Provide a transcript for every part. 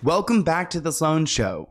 Welcome back to The Sloan Show.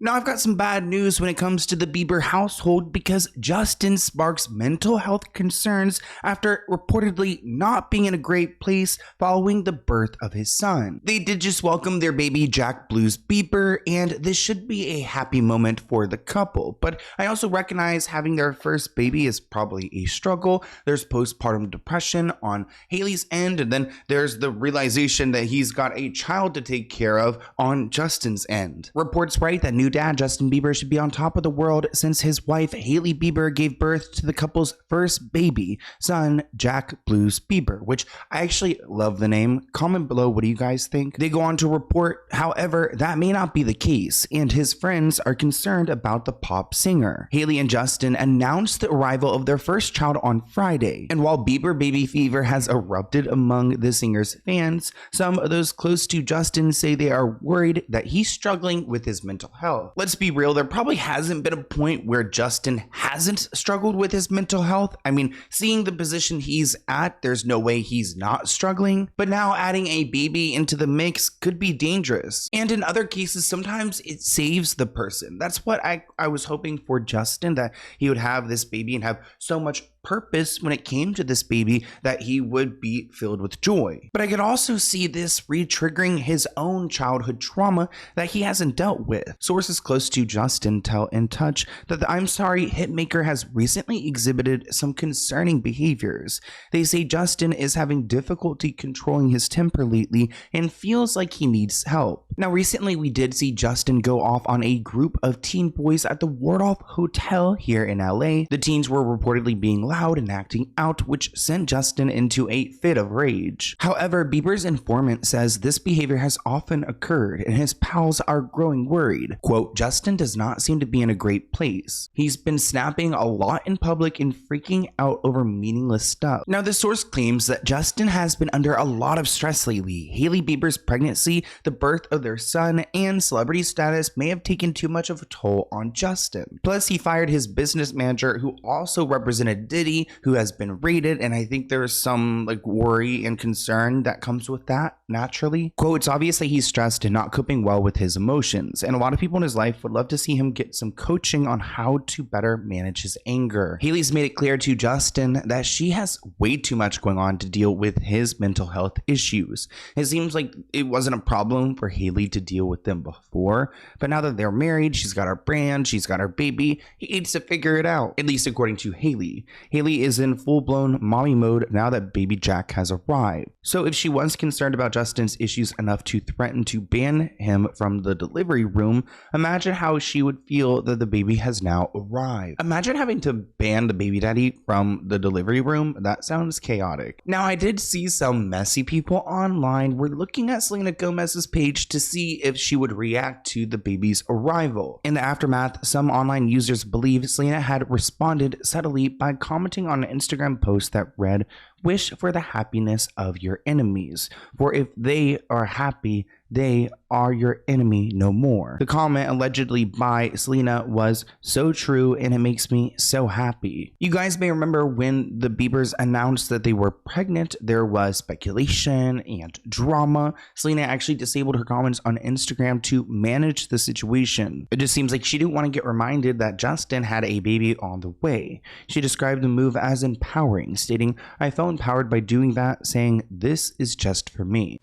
Now, I've got some bad news when it comes to the Bieber household because Justin sparks mental health concerns after reportedly not being in a great place following the birth of his son. They did just welcome their baby Jack Blues Bieber, and this should be a happy moment for the couple. But I also recognize having their first baby is probably a struggle. There's postpartum depression on Hailey's end, and then there's the realization that he's got a child to take care of on Justin's end. Reports write that new dad Justin Bieber should be on top of the world since his wife Hailey Bieber gave birth to the couple's first baby, son Jack Blues Bieber, which I actually love the name. Comment below, what do you guys think? They go on to report, however, that may not be the case, and his friends are concerned about the pop singer. Hailey and Justin announced the arrival of their first child on Friday, and while Bieber baby fever has erupted among the singer's fans, some of those close to Justin say they are worried that he's struggling with his mental health. Let's be real, there probably hasn't been a point where Justin hasn't struggled with his mental health. I mean, seeing the position he's at, there's no way he's not struggling. But now adding a baby into the mix could be dangerous. And in other cases, sometimes it saves the person. That's what I was hoping for Justin, that he would have this baby and have so much purpose when it came to this baby that he would be filled with joy. But I could also see this re-triggering his own childhood trauma that he hasn't dealt with. Sources close to Justin tell In Touch that the I'm Sorry hitmaker has recently exhibited some concerning behaviors. They say Justin is having difficulty controlling his temper lately and feels like he needs help. Now, recently we did see Justin go off on a group of teen boys at the Wardolph Hotel here in LA. The teens were reportedly being loud and acting out, which sent Justin into a fit of rage. However, Bieber's informant says this behavior has often occurred and his pals are growing worried. Quote, Justin does not seem to be in a great place. He's been snapping a lot in public and freaking out over meaningless stuff. Now, the source claims that Justin has been under a lot of stress lately. Hailey Bieber's pregnancy, the birth of their son, and celebrity status may have taken too much of a toll on Justin. Plus, he fired his business manager, who also represented Diddy, who has been raided, and I think there's some worry and concern that comes with that naturally. Quote, it's obvious that he's stressed and not coping well with his emotions, and a lot of people in his life would love to see him get some coaching on how to better manage his anger. Hailey's made it clear to Justin that she has way too much going on to deal with his mental health issues. It seems like it wasn't a problem for Hailey to deal with them before, but now that they're married, she's got her brand, she's got her baby, he needs to figure it out, at least according to Hailey. Hailey is in full-blown mommy mode now that baby Jack has arrived. So if she was concerned about Justin's issues enough to threaten to ban him from the delivery room, imagine how she would feel that the baby has now arrived. Imagine having to ban the baby daddy from the delivery room. That sounds chaotic. Now, I did see some messy people online were looking at Selena Gomez's page to see if she would react to the baby's arrival. In the aftermath, some online users believe Selena had responded subtly by commenting on an Instagram post that read, "Wish for the happiness of your enemies, for if they are happy, they are your enemy no more." The comment allegedly by Selena was so true, and it makes me so happy. You guys may remember when the Biebers announced that they were pregnant, there was speculation and drama. Selena actually disabled her comments on Instagram to manage the situation. It just seems like she didn't want to get reminded that Justin had a baby on the way. She described the move as empowering, stating, "I felt empowered by doing that, saying this is just for me."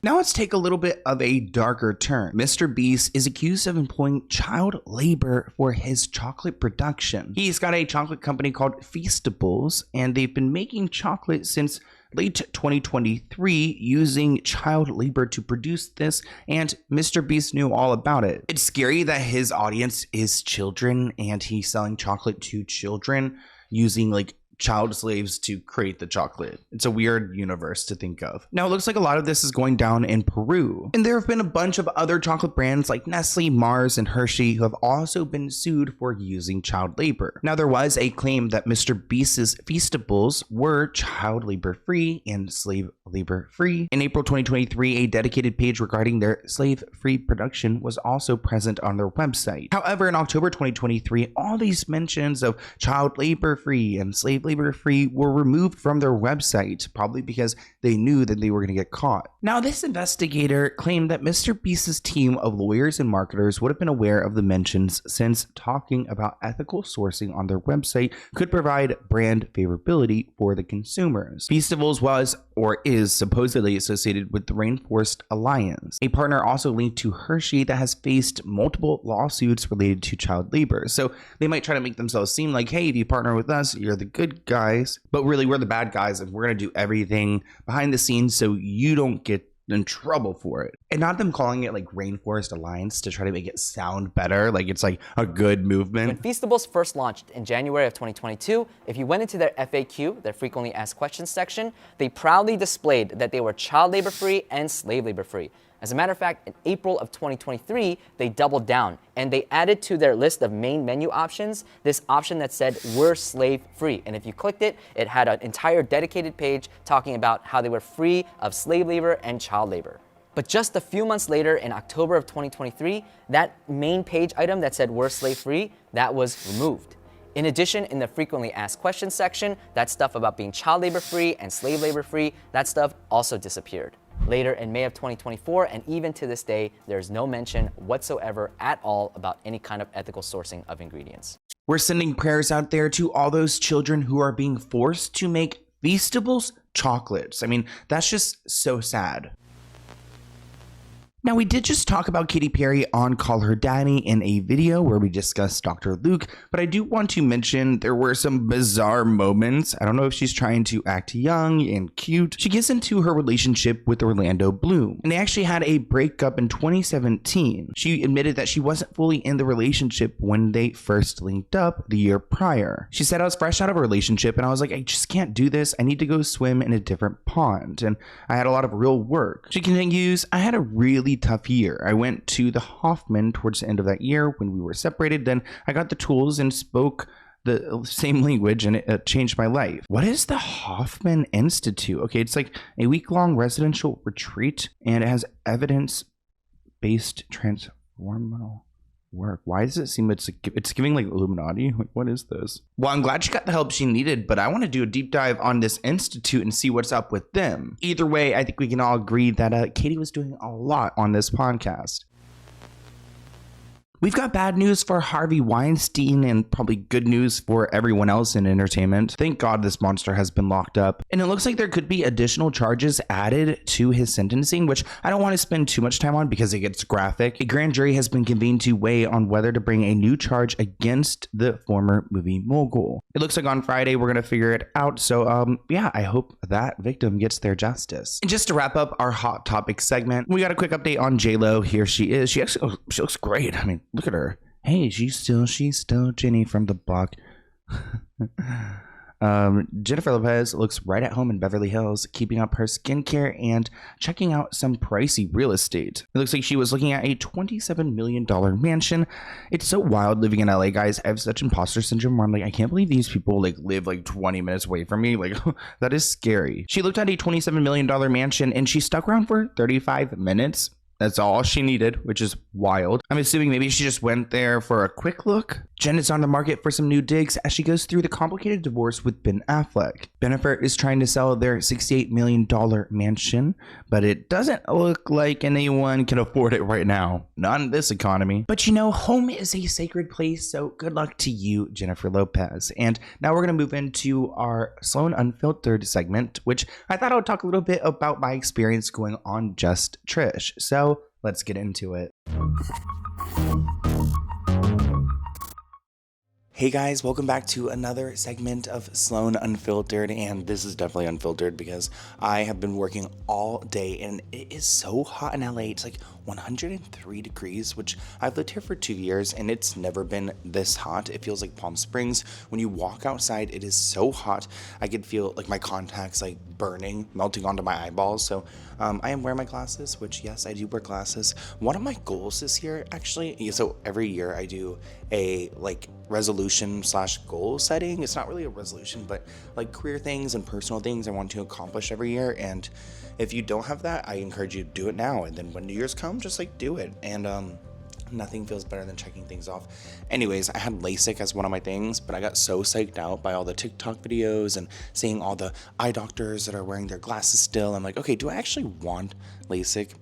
Now let's take a little bit of a darker turn. Mr. Beast is accused of employing child labor for his chocolate production. He's got a chocolate company called Feastables, and they've been making chocolate since late 2023 using child labor to produce this, and Mr. Beast knew all about it. It's scary that his audience is children and he's selling chocolate to children using child slaves to create the chocolate. It's a weird universe to think of. Now, it looks like a lot of this is going down in Peru. And there have been a bunch of other chocolate brands like Nestle, Mars, and Hershey who have also been sued for using child labor. Now, there was a claim that Mr. Beast's Feastables were child labor free and slave labor free. In April 2023, a dedicated page regarding their slave free production was also present on their website. However, in October 2023, all these mentions of child labor free and slave labor free were removed from their website, probably because they knew that they were going to get caught. Now, this investigator claimed that Mr. Beast's team of lawyers and marketers would have been aware of the mentions since talking about ethical sourcing on their website could provide brand favorability for the consumers. Feastables was or is supposedly associated with the Rainforest Alliance, a partner also linked to Hershey that has faced multiple lawsuits related to child labor. So they might try to make themselves seem like, hey, if you partner with us, you're the good guys, but really we're the bad guys and we're going to do everything behind the scenes so you don't get in trouble for it. And not them calling it like Rainforest Alliance to try to make it sound better, like it's like a good movement. When Feastables first launched in January of 2022, if you went into their FAQ, their frequently asked questions section, they proudly displayed that they were child labor free and slave labor free. As a matter of fact, in April of 2023, they doubled down and they added to their list of main menu options this option that said we're slave free. And if you clicked it, it had an entire dedicated page talking about how they were free of slave labor and child labor. But just a few months later, in October of 2023, that main page item that said we're slave free, that was removed. In addition, in the frequently asked questions section, that stuff about being child labor free and slave labor free, that stuff also disappeared. Later in May of 2024, and even to this day, there's no mention whatsoever at all about any kind of ethical sourcing of ingredients. We're sending prayers out there to all those children who are being forced to make Feastables chocolates. I mean, that's just so sad. Now, we did just talk about Katy Perry on Call Her Daddy in a video where we discussed Dr. Luke, but I do want to mention there were some bizarre moments. I don't know if she's trying to act young and cute. She gets into her relationship with Orlando Bloom, and they actually had a breakup in 2017. She admitted that she wasn't fully in the relationship when they first linked up the year prior. She said, I was fresh out of a relationship and I was like, I just can't do this. I need to go swim in a different pond. And I had a lot of real work. She continues, I had a really tough year. I went to the Hoffman towards the end of that year when we were separated. Then I got the tools and spoke the same language and it changed my life. What is the Hoffman Institute? Okay, it's like a week-long residential retreat and it has evidence-based transformational work. Why does it seem it's giving like Illuminati? Like, what is this? Well, I'm glad she got the help she needed, but I want to do a deep dive on this institute and see what's up with them. Either way, I think we can all agree that Katie was doing a lot on this podcast. We've got bad news for Harvey Weinstein and probably good news for everyone else in entertainment. Thank God this monster has been locked up. And it looks like there could be additional charges added to his sentencing, which I don't want to spend too much time on because it gets graphic. A grand jury has been convened to weigh on whether to bring a new charge against the former movie mogul. It looks like on Friday we're going to figure it out. So yeah, I hope that victim gets their justice. And just to wrap up our hot topic segment, we got a quick update on J-Lo. Here she is. She looks great. I mean, look at her. Hey, she's still Jenny from the block. Jennifer Lopez looks right at home in Beverly Hills, keeping up her skincare and checking out some pricey real estate. It looks like she was looking at a $27 million mansion. It's so wild living in LA, guys. I have such imposter syndrome where I'm like, I can't believe these people like live like 20 minutes away from me. Like, that is scary. She looked at a $27 million mansion and she stuck around for 35 minutes. That's all she needed, which is wild. I'm assuming maybe she just went there for a quick look. Jen is on the market for some new digs as she goes through the complicated divorce with Ben Affleck. Bennifer is trying to sell their $68 million mansion, but it doesn't look like anyone can afford it right now. Not in this economy. But you know, home is a sacred place, so good luck to you, Jennifer Lopez. And now we're going to move into our Sloan Unfiltered segment, which I thought I would talk a little bit about my experience going on Just Trish. So let's get into it. Hey guys, welcome back to another segment of Sloan Unfiltered, and this is definitely unfiltered because I have been working all day and it is so hot in LA. It's like 103 degrees, which I've lived here for 2 years and it's never been this hot. It feels like Palm Springs. When you walk outside, it is so hot. I could feel like my contacts like burning, melting onto my eyeballs. So I am wearing my glasses, which yes, I do wear glasses. One of my goals this year, actually, so every year I do a like resolution / goal setting. It's not really a resolution, but like career things and personal things I want to accomplish every year. And if you don't have that, I encourage you to do it now. And then when New Year's come, just like do it. And Nothing feels better than checking things off. Anyways, I had LASIK as one of my things, but I got so psyched out by all the TikTok videos and seeing all the eye doctors that are wearing their glasses still. I'm like, okay, do I actually want LASIK?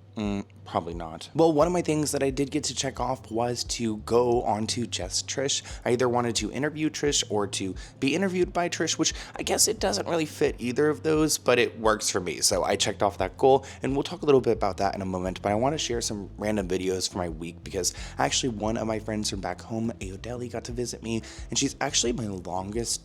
Probably not. Well, one of my things that I did get to check off was to go on to Just Trish. I either wanted to interview Trish or to be interviewed by Trish, which I guess it doesn't really fit either of those, but it works for me. So I checked off that goal, and we'll talk a little bit about that in a moment. But I want to share some random videos for my week because actually one of my friends from back home, Ayodeli, got to visit me, and she's actually my longest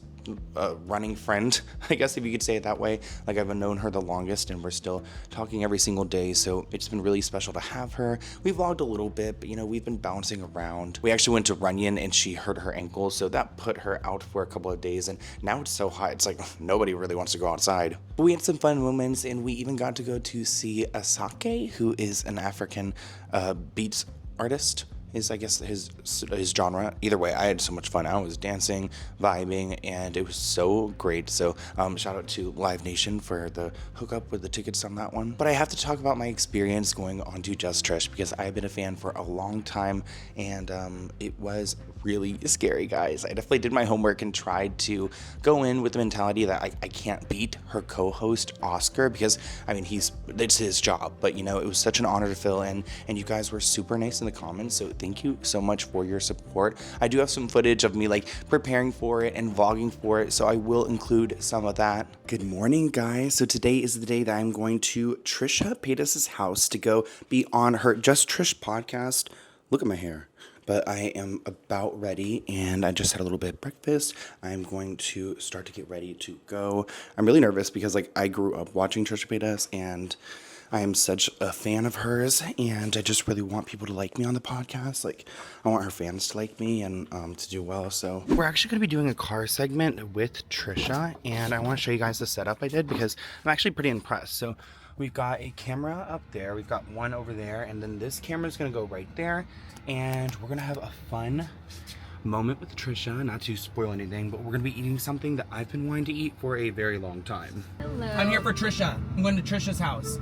running friend, I guess if you could say it that way. Like, I've known her the longest and we're still talking every single day, so it's been really special to have her. We vlogged a little bit, but we've been bouncing around. We actually went to Runyon and she hurt her ankle, so that put her out for a couple of days, and now it's so hot, it's like nobody really wants to go outside. But we had some fun moments, and we even got to go to see Asake, who is an African beats artist. Is I guess his genre. Either way, I had so much fun. I was dancing, vibing, and it was so great. So shout out to Live Nation for the hookup with the tickets on that one. But I have to talk about my experience going on to Just Trish because I've been a fan for a long time, and it was really scary, guys. I definitely did my homework and tried to go in with the mentality that I can't beat her co-host Oscar because it's his job. But it was such an honor to fill in, and you guys were super nice in the comments. So thank you so much for your support. I do have some footage of me preparing for it and vlogging for it, so I will include some of that. Good morning, guys. So today is the day that I'm going to Trisha Paytas's house to go be on her Just Trish podcast. Look at my hair. But I am about ready, and I just had a little bit of breakfast. I'm going to start to get ready to go. I'm really nervous because I grew up watching Trisha Paytas, and I am such a fan of hers, and I just really want people to like me on the podcast. I want her fans to like me and to do well. So we're actually going to be doing a car segment with Trisha, and I want to show you guys the setup I did because I'm actually pretty impressed. So we've got a camera up there, we've got one over there, and then this camera is going to go right there, and we're going to have a fun moment with Trisha, not to spoil anything, but we're going to be eating something that I've been wanting to eat for a very long time. Hello. I'm here for Trisha. I'm going to Trisha's house.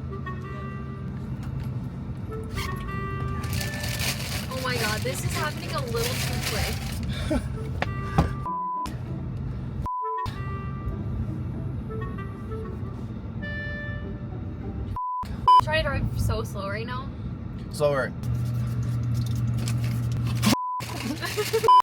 Oh my god, this is happening a little too quick. Try to drive so slow right now. Slower.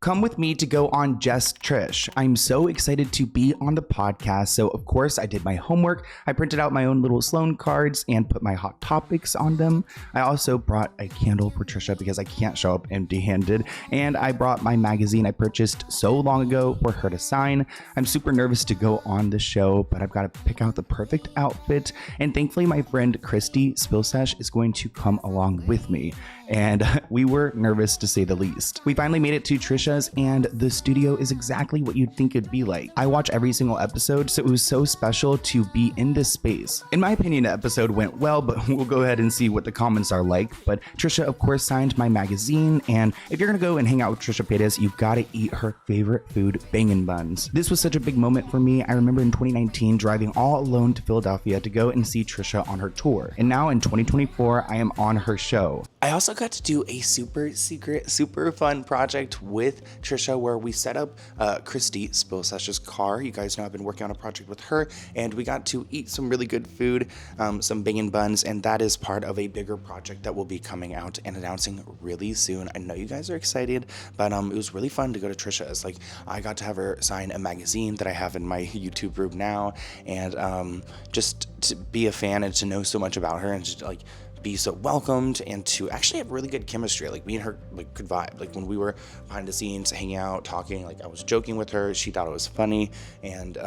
Come with me to go on Just Trish. I'm so excited to be on the podcast. So of course I did my homework. I printed out my own little Sloan cards and put my hot topics on them. I also brought a candle for Trisha because I can't show up empty-handed. And I brought my magazine I purchased so long ago for her to sign. I'm super nervous to go on the show, but I've got to pick out the perfect outfit. And thankfully my friend Christy Spilsesh is going to come along with me. And we were nervous to say the least. We finally made it to Trisha's, and the studio is exactly what you'd think it'd be like. I watch every single episode, so it was so special to be in this space. In my opinion, the episode went well, but we'll go ahead and see what the comments are like. But Trisha, of course, signed my magazine, and if you're gonna go and hang out with Trisha Paytas, you've gotta eat her favorite food, bangin' buns. This was such a big moment for me. I remember in 2019 driving all alone to Philadelphia to go and see Trisha on her tour. And now in 2024, I am on her show. I also got to do a super secret, super fun project with Trisha where we set up Christy Spilsesh's car. You guys know I've been working on a project with her, and we got to eat some really good food, some bangin' buns, and that is part of a bigger project that will be coming out and announcing really soon. I know you guys are excited, but it was really fun to go to Trisha's. I got to have her sign a magazine that I have in my YouTube group now, and just to be a fan and to know so much about her and just be so welcomed and to actually have really good chemistry. Me and her could vibe. When we were behind the scenes hanging out, talking, I was joking with her, she thought it was funny, and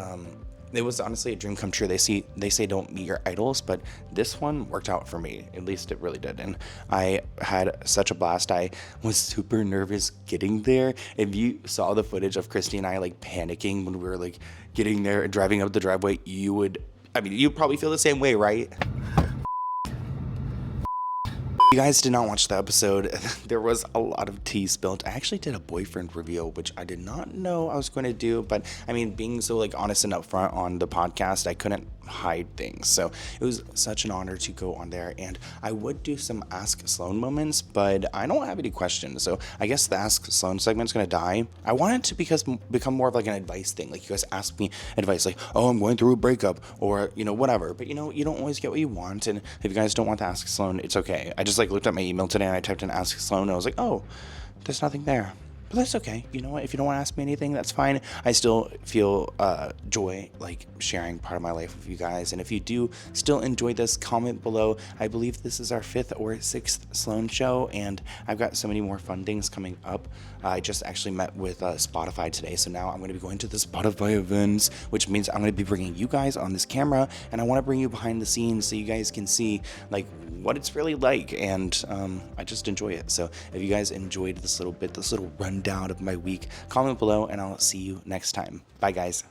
it was honestly a dream come true. They say don't meet your idols, but this one worked out for me. At least it really did. And I had such a blast. I was super nervous getting there. If you saw the footage of Christy and I panicking when we were getting there and driving up the driveway, you'd probably feel the same way, right? You guys did not watch the episode. There was a lot of tea spilled. I actually did a boyfriend reveal, which I did not know I was going to do, but I mean, being so like honest and upfront on the podcast, I couldn't hide things. So it was such an honor to go on there, and I would do some Ask Sloan moments, but I don't have any questions. So I guess the Ask Sloan segment's going to die. I want it to become more of like an advice thing. Like you guys ask me advice like, oh, I'm going through a breakup, or, you know, whatever. But, you know, you don't always get what you want. And if you guys don't want to Ask Sloan, it's okay. I just like looked at my email today and I typed in Ask Sloan and I was like, oh, there's nothing there. But that's okay. You know what? If you don't want to ask me anything, that's fine. I still feel joy, like sharing part of my life with you guys. And if you do still enjoy this, comment below. I believe this is our 5th or 6th Sloan show, and I've got so many more fun things coming up. I just actually met with Spotify today, so now I'm going to be going to the Spotify events, which means I'm going to be bringing you guys on this camera, and I want to bring you behind the scenes so you guys can see like what it's really like, and I just enjoy it. So if you guys enjoyed this little rundown of my week, comment below, and I'll see you next time. Bye, guys.